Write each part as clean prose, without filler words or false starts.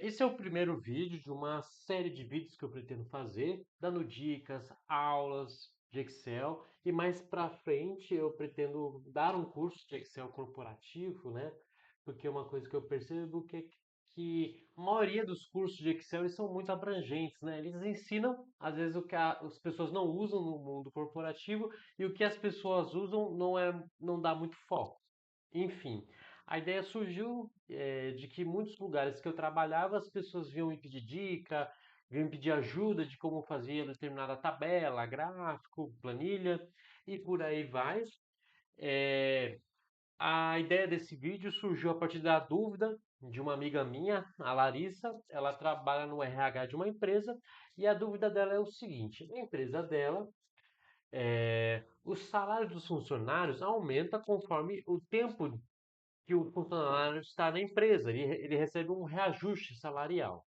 Esse é o primeiro vídeo de uma série de vídeos que eu pretendo fazer, dando dicas, aulas de Excel e mais para frente eu pretendo dar um curso de Excel corporativo, né? Porque uma coisa que eu percebo que a maioria dos cursos de Excel eles são muito abrangentes, né? Eles ensinam às vezes o que as pessoas não usam no mundo corporativo e o que as pessoas usam não dá muito foco. Enfim, a ideia surgiu de que muitos lugares que eu trabalhava, as pessoas vinham me pedir dica, vinham me pedir ajuda de como fazia determinada tabela, gráfico, planilha e por aí vai. Eh, a ideia desse vídeo surgiu a partir da dúvida de uma amiga minha, a Larissa. Ela trabalha no RH de uma empresa e a dúvida dela é o seguinte: na empresa dela, o salário dos funcionários aumenta conforme o tempo que o funcionário está na empresa, ele recebe um reajuste salarial.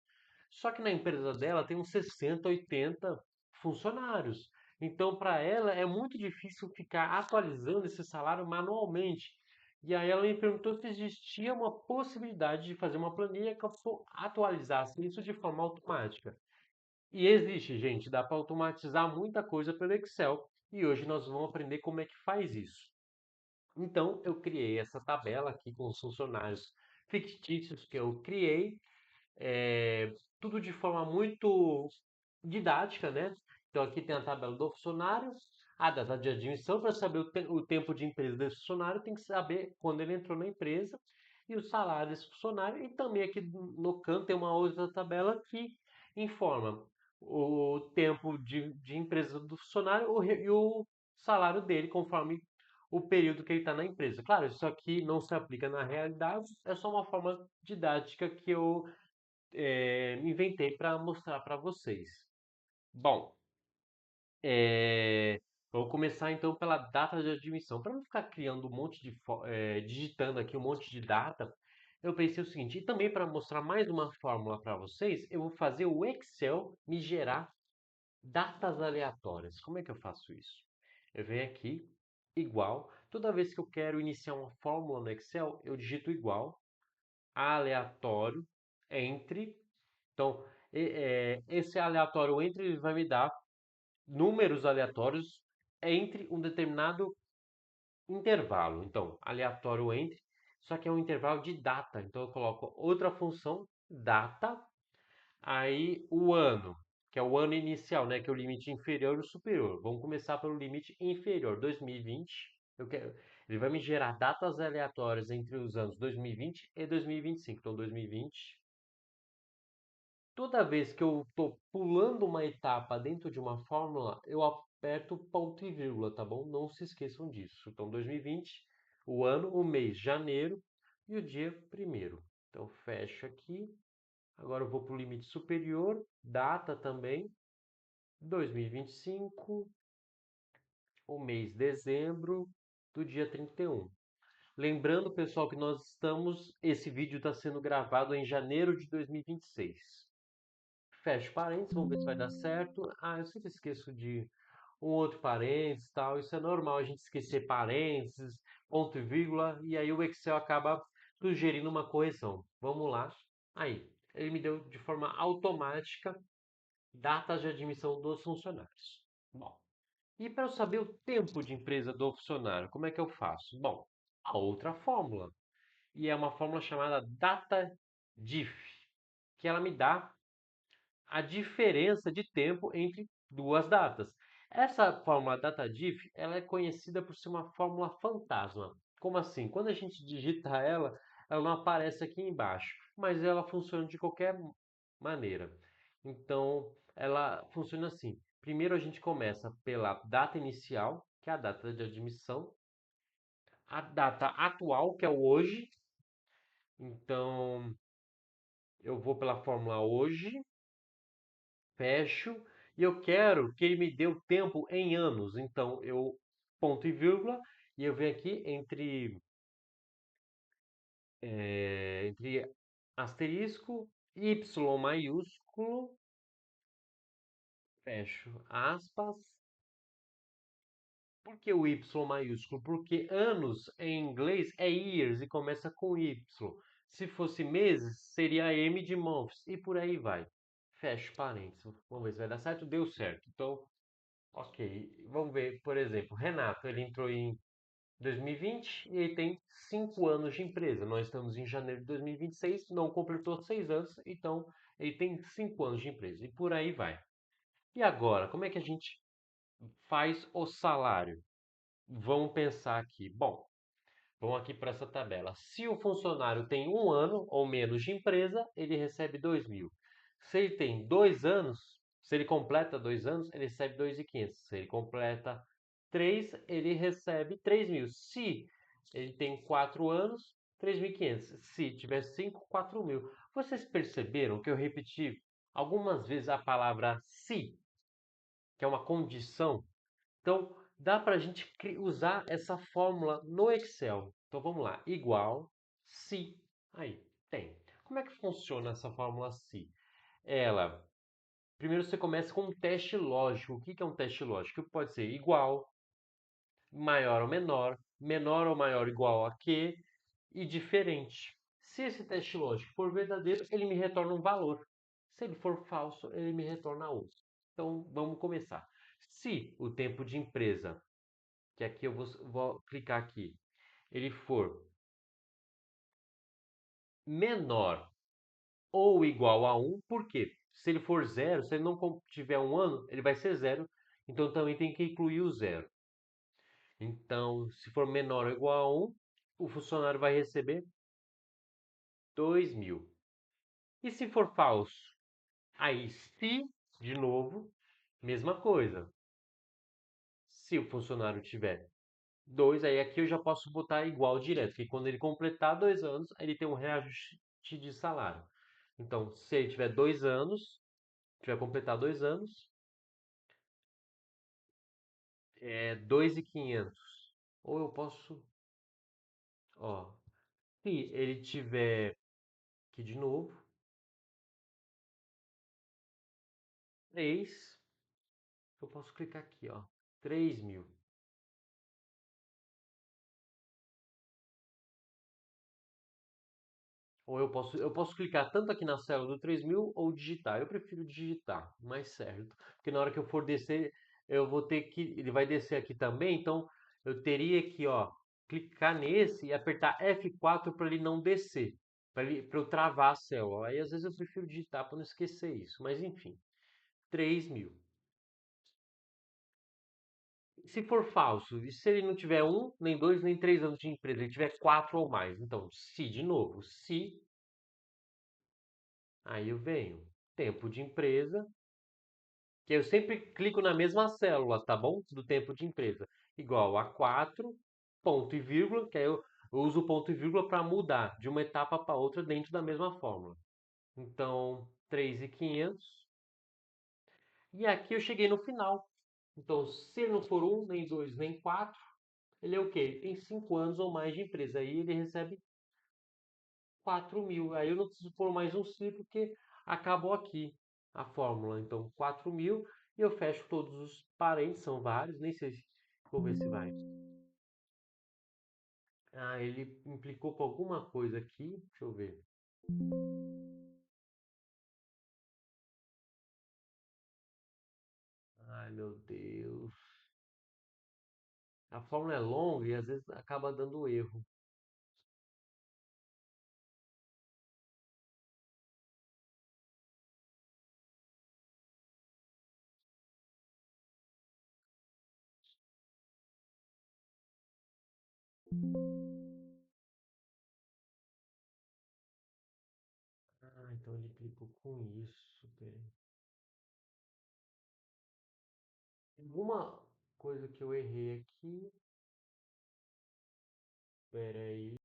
Só que na empresa dela tem uns 60, 80 funcionários. Então, para ela é muito difícil ficar atualizando esse salário manualmente. E aí ela me perguntou se existia uma possibilidade de fazer uma planilha que atualizasse isso de forma automática. E existe, gente, dá para automatizar muita coisa pelo Excel. E hoje nós vamos aprender como é que faz isso. Então, eu criei essa tabela aqui com os funcionários fictícios que eu criei, tudo de forma muito didática, né? Então, aqui tem a tabela do funcionário, a data de admissão, para saber o tempo de empresa desse funcionário, tem que saber quando ele entrou na empresa e o salário desse funcionário. E também aqui no canto tem uma outra tabela que informa o tempo de empresa do funcionário e o salário dele, conforme o período que ele está na empresa. Claro, isso aqui não se aplica na realidade, é só uma forma didática que eu inventei para mostrar para vocês. Bom, vou começar então pela data de admissão. Para não ficar criando um monte digitando aqui um monte de data, eu pensei o seguinte, e também para mostrar mais uma fórmula para vocês, eu vou fazer o Excel me gerar datas aleatórias. Como é que eu faço isso? Eu venho aqui, igual. Toda vez que eu quero iniciar uma fórmula no Excel, eu digito igual, aleatório, entre. Então, esse aleatório entre ele vai me dar números aleatórios entre um determinado intervalo. Então, aleatório entre, só que é um intervalo de data. Então, eu coloco outra função, data, aí o ano, que é o ano inicial, né? Que é o limite inferior e o superior. Vamos começar pelo limite inferior, 2020. Eu quero, ele vai me gerar datas aleatórias entre os anos 2020 e 2025. Então, 2020. Toda vez que eu estou pulando uma etapa dentro de uma fórmula, eu aperto ponto e vírgula, tá bom? Não se esqueçam disso. Então, 2020, o ano, o mês, janeiro e o dia primeiro. Então, fecho aqui. Agora eu vou para o limite superior, data também, 2025, o mês dezembro, do dia 31. Lembrando, pessoal, que esse vídeo está sendo gravado em janeiro de 2026. Fecho parênteses, vamos ver se vai dar certo. Ah, eu sempre esqueço de um outro parênteses, tal. Isso é normal a gente esquecer parênteses, ponto e vírgula, e aí o Excel acaba sugerindo uma correção. Vamos lá. Aí, ele me deu de forma automática datas de admissão dos funcionários. Bom, e para eu saber o tempo de empresa do funcionário, como é que eu faço? Bom, a outra fórmula, e é uma fórmula chamada data diff, que ela me dá a diferença de tempo entre duas datas. Essa fórmula data diff, ela é conhecida por ser uma fórmula fantasma. Como assim? Quando a gente digita ela, ela não aparece aqui embaixo, mas ela funciona de qualquer maneira. Então, ela funciona assim. Primeiro a gente começa pela data inicial, que é a data de admissão, a data atual, que é o hoje. Então, eu vou pela fórmula hoje, fecho, e eu quero que ele me dê o tempo em anos. Então, eu ponto e vírgula, e eu venho aqui entre asterisco, Y maiúsculo, fecho aspas. Por que o Y maiúsculo? Porque anos em inglês é years e começa com Y. Se fosse meses, seria M de months e por aí vai. Fecha parênteses. Vamos ver se vai dar certo. Deu certo. Então, ok. Vamos ver, por exemplo, Renato, ele entrou em 2020 e ele tem 5 anos de empresa. Nós estamos em janeiro de 2026, não completou 6 anos, então ele tem 5 anos de empresa e por aí vai. E agora, como é que a gente faz o salário? Vamos pensar aqui. Bom, vamos aqui para essa tabela. Se o funcionário tem 1 ano ou menos de empresa, ele recebe 2.000. Se ele tem 2 anos, se ele completa 2 anos, ele recebe 2.500. Se ele completa 3, ele recebe 3.000. Se ele tem 4 anos, 3.500. Se tiver 5, 4.000. Vocês perceberam que eu repeti algumas vezes a palavra se, que é uma condição? Então, dá para a gente usar essa fórmula no Excel. Então, vamos lá. Igual se. Aí, tem. Como é que funciona essa fórmula se? Ela, primeiro você começa com um teste lógico. O que é um teste lógico? Pode ser igual, maior ou menor ou maior ou igual a quê e diferente. Se esse teste lógico for verdadeiro, ele me retorna um valor. Se ele for falso, ele me retorna outro. Então, vamos começar. Se o tempo de empresa, que aqui eu vou clicar aqui, ele for menor ou igual a 1, por quê? Se ele for zero, se ele não tiver 1 ano, ele vai ser zero, então também tem que incluir o zero. Então, se for menor ou igual a 1, o funcionário vai receber 2.000. E se for falso? Aí, se, de novo, mesma coisa. Se o funcionário tiver 2, aí aqui eu já posso botar igual direto, que quando ele completar 2 anos, ele tem um reajuste de salário. Então, se ele tiver 2 anos, tiver completado 2 anos, é 2.500. Ou eu posso, ó, se ele tiver, aqui de novo, 3, eu posso clicar aqui, ó, 3.000. Ou eu posso clicar tanto aqui na célula do 3.000 ou digitar. Eu prefiro digitar, mais certo. Porque na hora que eu for descer, eu vou ter que. Ele vai descer aqui também, então eu teria que, ó, clicar nesse e apertar F4 para ele não descer. Para eu travar a célula. Aí às vezes eu prefiro digitar para não esquecer isso. Mas enfim, 3.000. Se for falso, e se ele não tiver 1, nem 2, nem 3 anos de empresa, ele tiver 4 ou mais. Então, se de novo, se. Aí eu venho. Tempo de empresa, que eu sempre clico na mesma célula, tá bom? Do tempo de empresa. Igual a 4, ponto e vírgula, que aí eu uso o ponto e vírgula para mudar de uma etapa para outra dentro da mesma fórmula. Então, 3.500. E aqui eu cheguei no final. Então, se ele não for 1, nem 2, nem 4, ele é o quê? Ele tem 5 anos ou mais de empresa. Aí ele recebe 4.000. Aí eu não preciso pôr mais um si porque acabou aqui a fórmula. Então, 4.000 e eu fecho todos os parênteses, são vários, nem sei se. Vou ver se vai. Ah, ele implicou com alguma coisa aqui. Deixa eu ver. Ai, meu Deus. A fórmula é longa e às vezes acaba dando erro. Ah, então ele implicou com isso. Peraí. Alguma coisa que eu errei aqui. Peraí.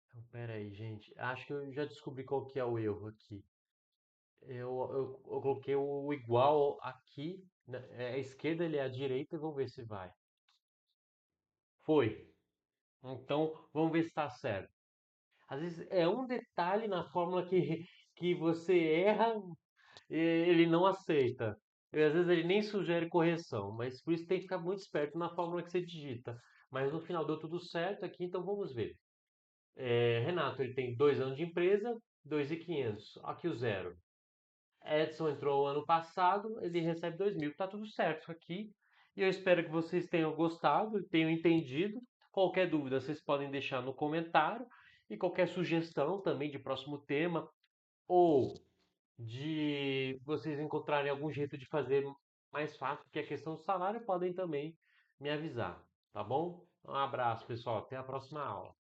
Então, peraí, gente. Acho que eu já descobri qual que é o erro aqui. Eu coloquei o igual aqui, né, é a esquerda, ele é a direita, e vamos ver se vai. Foi. Então, vamos ver se está certo. Às vezes é um detalhe na fórmula que você erra e ele não aceita. E às vezes ele nem sugere correção, mas por isso tem que ficar muito esperto na fórmula que você digita. Mas no final deu tudo certo aqui, então vamos ver. Renato, ele tem 2 anos de empresa, 2.500. Aqui o zero. Edson entrou ano passado, ele recebe 2.000. Tá tudo certo aqui. E eu espero que vocês tenham gostado, tenham entendido. Qualquer dúvida, vocês podem deixar no comentário. E qualquer sugestão também de próximo tema ou de vocês encontrarem algum jeito de fazer mais fácil, que a questão do salário, podem também me avisar, tá bom? Um abraço, pessoal. Até a próxima aula.